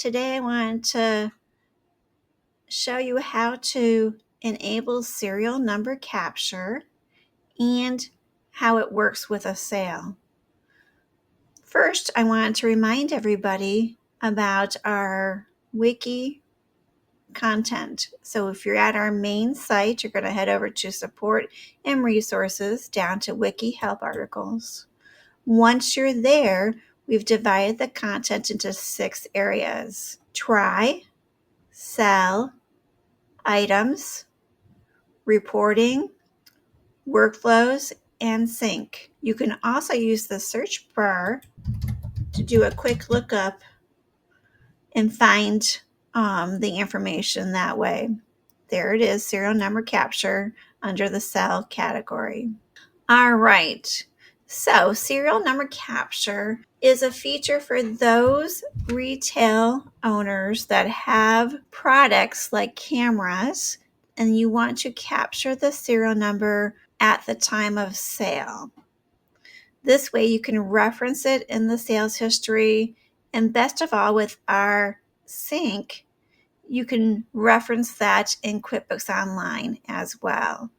Today I want to show you how to enable serial number capture and how it works with a sale. First, I want to remind everybody about our wiki content. So if you're at our main site, you're going to head over to support and resources down to wiki help articles. Once you're there, we've divided the content into 6 areas: try, sell, items, reporting, workflows, and sync. You can also use the search bar to do a quick lookup and find the information that way. There it is, serial number capture under the sell category. All right. So serial number capture is a feature for those retail owners that have products like cameras and you want to capture the serial number at the time of sale. This way you can reference it in the sales history, and best of all, with our sync, you can reference that in QuickBooks Online as well.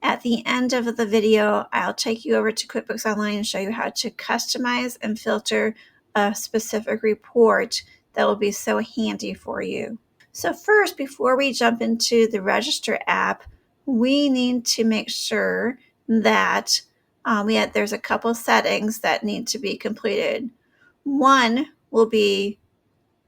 At the end of the video, I'll take you over to QuickBooks Online and show you how to customize and filter a specific report that will be so handy for you. So first, before we jump into the Register app, we need to make sure that there's a couple settings that need to be completed. One will be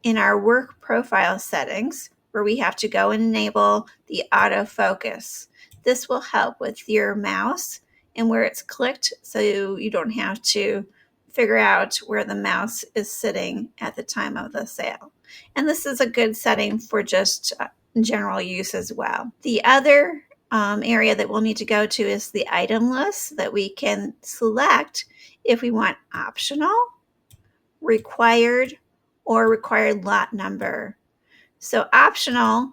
in our work profile settings, where we have to go and enable the autofocus. This will help with your mouse and where it's clicked, so you don't have to figure out where the mouse is sitting at the time of the sale. And this is a good setting for just general use as well. The other area that we'll need to go to is the item list that we can select if we want optional, required, or required lot number. So optional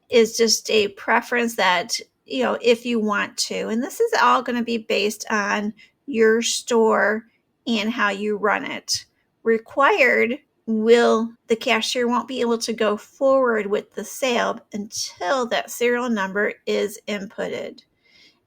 is just a preference that, if you want to, and this is all going to be based on your store and how you run it. Required the cashier won't be able to go forward with the sale until that serial number is inputted.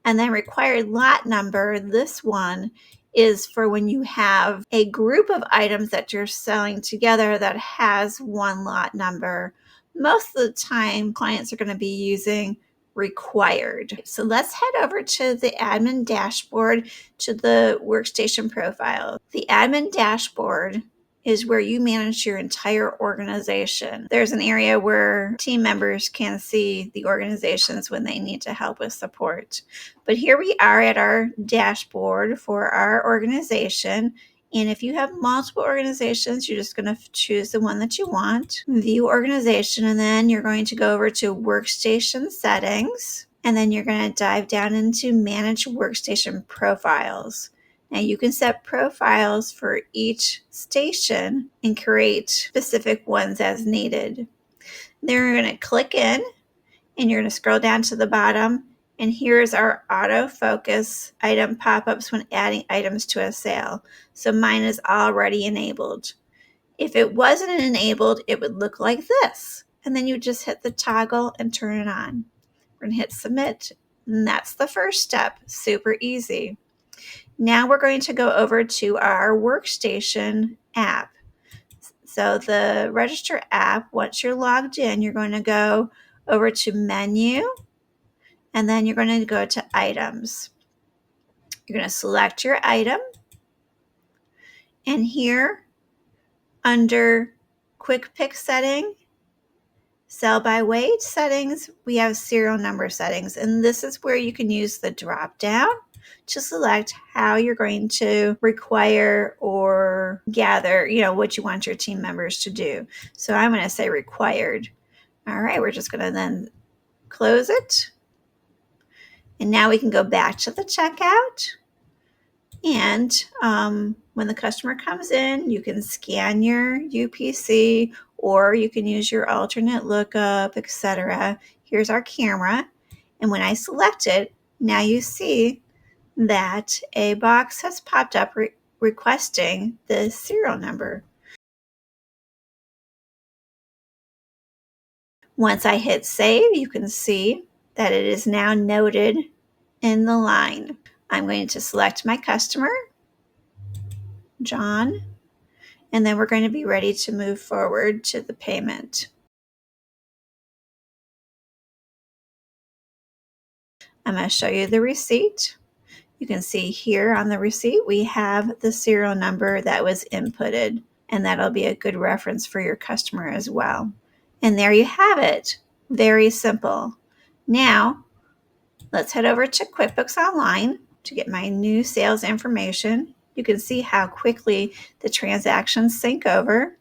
And then required lot number, this one is for when you have a group of items that you're selling together that has one lot number. Most of the time, clients are going to be using required. So let's head over to the admin dashboard, to the workstation profile. The admin dashboard is where you manage your entire organization. There's an area where team members can see the organizations when they need to help with support. But here we are at our dashboard for our organization. And if you have multiple organizations, you're just going to choose the one that you want, view organization, and then you're going to go over to workstation settings. And then you're going to dive down into manage workstation profiles. Now you can set profiles for each station and create specific ones as needed. Then you're going to click in and you're going to scroll down to the bottom, and here's our autofocus item pop-ups when adding items to a sale. So mine is already enabled. If it wasn't enabled, it would look like this. And then you just hit the toggle and turn it on. We're going to hit submit. And that's the first step. Super easy. Now we're going to go over to our workstation app. So the Register app, once you're logged in, you're going to go over to menu, and then you're going to go to items. You're going to select your item, and here under quick pick setting, sell by weight settings, we have serial number settings, and this is where you can use the drop down to select how you're going to require or gather, what you want your team members to do. So I'm going to say required. All right, we're just going to then close it. And now we can go back to the checkout. And when the customer comes in, you can scan your UPC, or you can use your alternate lookup, etc. Here's our camera. And when I select it, now you see that a box has popped up requesting the serial number. Once I hit save, you can see that it is now noted in the line. I'm going to select my customer, John, and then we're going to be ready to move forward to the payment. I'm going to show you the receipt. You can see here on the receipt we have the serial number that was inputted, and that'll be a good reference for your customer as well. And there you have it. Very simple. Now, let's head over to QuickBooks Online to get my new sales information. You can see how quickly the transactions sync over.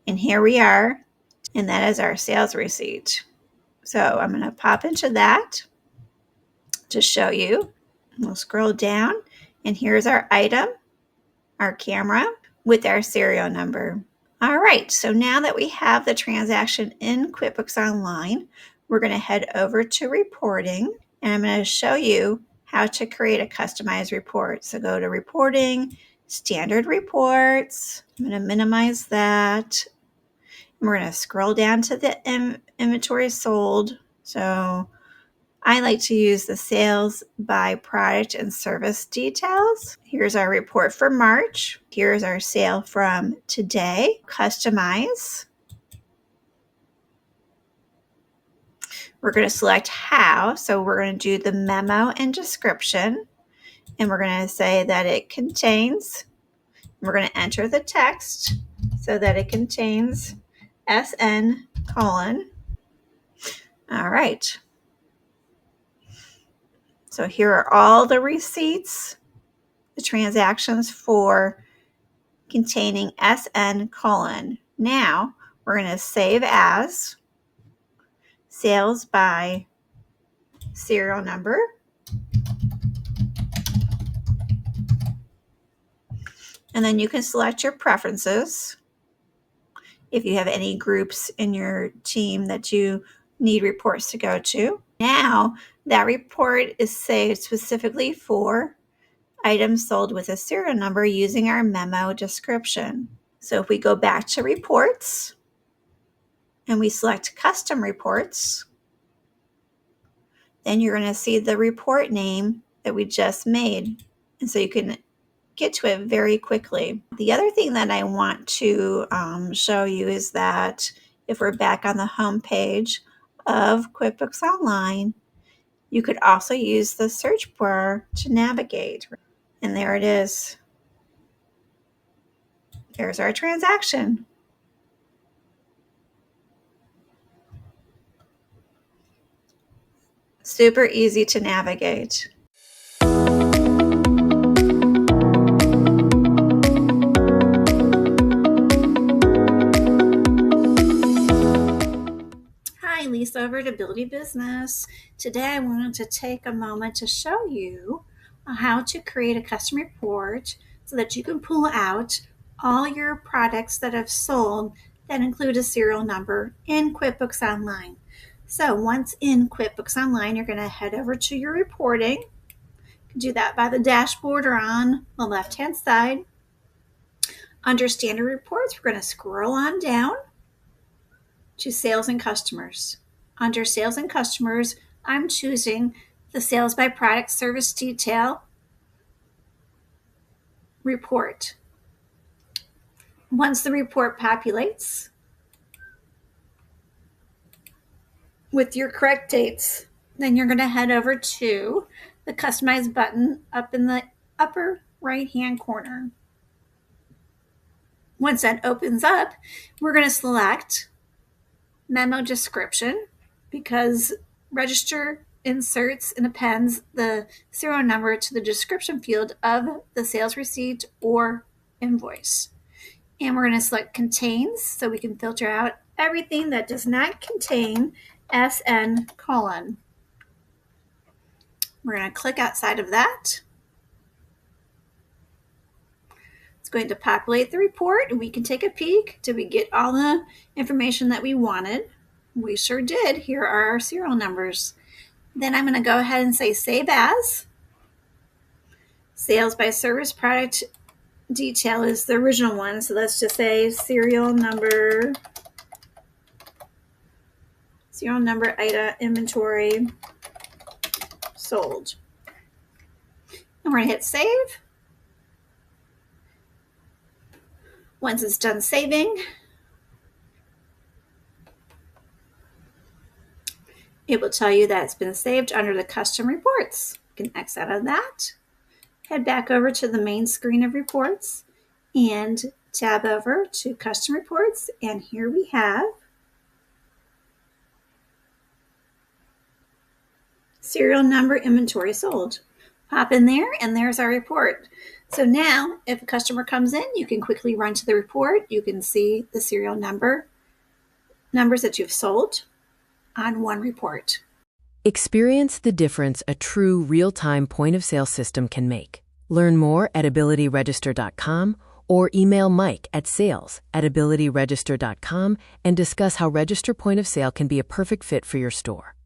And here we are, and that is our sales receipt. So I'm going to pop into that to show you. We'll scroll down, and here's our item, our camera, with our serial number. All right, so now that we have the transaction in QuickBooks Online, we're going to head over to reporting, and I'm going to show you how to create a customized report. So go to reporting, standard reports. I'm going to minimize that. And we're going to scroll down to the inventory sold. So I like to use the sales by product and service details. Here's our report for March. Here's our sale from today. Customize. We're going to select how. So we're going to do the memo and description. And we're going to say that it contains, we're going to enter the text so that it contains SN colon. All right. So here are all the receipts, the transactions for containing SN colon. Now we're going to save as sales by serial number. And then you can select your preferences if you have any groups in your team that you need reports to go to. Now that report is saved specifically for items sold with a serial number using our memo description. So if we go back to reports and we select custom reports, then you're going to see the report name that we just made. And so you can get to it very quickly. The other thing that I want to show you is that if we're back on the home page of QuickBooks Online, you could also use the search bar to navigate. And there it is. There's our transaction. Super easy to navigate. Hi, Lisa over at Ability Business. Today I wanted to take a moment to show you how to create a custom report so that you can pull out all your products that have sold that include a serial number in QuickBooks Online. So once in QuickBooks Online, you're going to head over to your reporting. You can do that by the dashboard or on the left-hand side. Under Standard Reports, we're going to scroll on down to Sales and Customers. Under Sales and Customers, I'm choosing the Sales by Product Service Detail report. Once the report populates with your correct dates, then you're going to head over to the Customize button up in the upper right-hand corner. Once that opens up, we're going to select Memo Description because Register inserts and appends the serial number to the description field of the sales receipt or invoice. And we're going to select Contains so we can filter out everything that does not contain SN colon. We're going to click outside of that. It's going to populate the report, and we can take a peek. Did we get all the information that we wanted? We sure did. Here are our serial numbers. Then I'm going to go ahead and say Save As. Sales by Service Product Detail is the original one, so let's just say serial number serial number, item, inventory, sold. And we're going to hit save. Once it's done saving, it will tell you that it's been saved under the custom reports. You can X out of that, head back over to the main screen of reports, and tab over to custom reports. And here we have serial number, inventory, sold. Pop in there, and there's our report. So now, if a customer comes in, you can quickly run to the report. You can see the serial numbers that you've sold on one report. Experience the difference a true real-time point-of-sale system can make. Learn more at abilityregister.com or email Mike at sales@abilityregister.com and discuss how Register Point of Sale can be a perfect fit for your store.